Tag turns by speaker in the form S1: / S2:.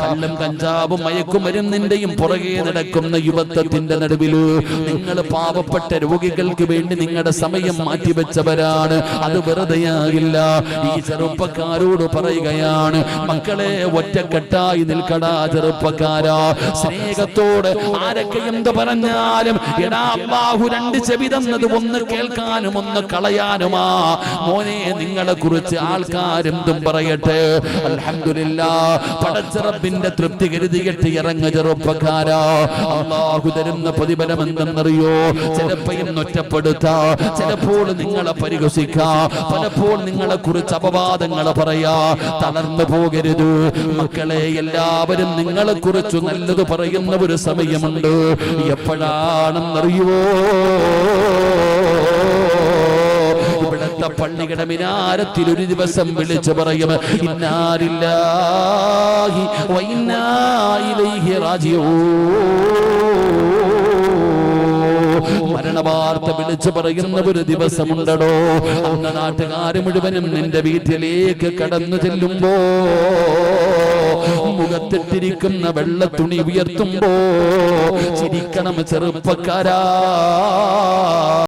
S1: കള്ളും കഞ്ചാവും മയക്കുമരുന്നിന്റെയും പുറകെ നടക്കുന്ന യുവത്വത്തിന്റെ നടുവില് നിങ്ങൾ പാവപ്പെട്ട രോഗികൾക്ക് വേണ്ടി നിങ്ങളുടെ സമയം മാറ്റിവെച്ചവരാണ്. അത് വെറുതെയാകില്ല. ഈ ചെറുപ്പക്കാരോട് പറയുകയാണ്, മക്കളെ ഒറ്റക്കെട്ടായി നിൽക്കടാ ചെറുപ്പക്കാരാ. സ്നേഹത്തോടെ ആരൊക്കെ എന്ത് പറഞ്ഞാലും എടാ അല്ലാഹു രണ്ട് ചെവി തന്നത് ഒന്ന് കേൾക്കാനും ഒന്ന് കളയാനുമാ. മോനെ നിങ്ങളെ കുറിച്ച് ആൾക്കാരെന്തും പറയട്ടെ, അൽഹംദുലില്ലാഹ് പടച്ച റബ്ബിന്റെ തൃപ്തി കരുതിയിട്ട് ഇറങ്ങ ചെറുപ്പക്കാരാ. അല്ലാഹു തരുന്ന പ്രതിഫലം എന്തെന്നറിയോ? ചിലപ്പോഴും ഒറ്റപ്പെടുത്താ, ചിലപ്പോൾ നിങ്ങളെ പരിഹസിക്കാ, പലപ്പോൾ നിങ്ങളെ കുറിച്ച് അപവാദങ്ങൾ പറയാ. തളർന്നു പോകരുത് മക്കളെ. എല്ലാവരും നിങ്ങളെ കുറിച്ച് നല്ലത് പറയുന്ന ഒരു സമയമുണ്ട്. എപ്പോഴാണെന്നറിയോ? ഇവിടത്തെ പള്ളിയുടെ മിനാരത്തിൽ ഒരു ദിവസം വിളിച്ചു പറയും, ഇന്നാ ലില്ലാഹി വ ഇന്നാ ഇലൈഹി റാജിഊൻ. മരണവാർത്ത വിളിച്ചു പറയുന്ന ഒരു ദിവസമുണ്ടോ? അന്ന് നാട്ടുകാര് മുഴുവനും നിന്റെ വീട്ടിലേക്ക് കടന്നു ചെല്ലുമ്പോ മുഖത്തിട്ടിരിക്കുന്ന വെള്ള തുണി ഉയർത്തുമ്പോ ചിരിക്കണം ചെറുപ്പക്കാരാ.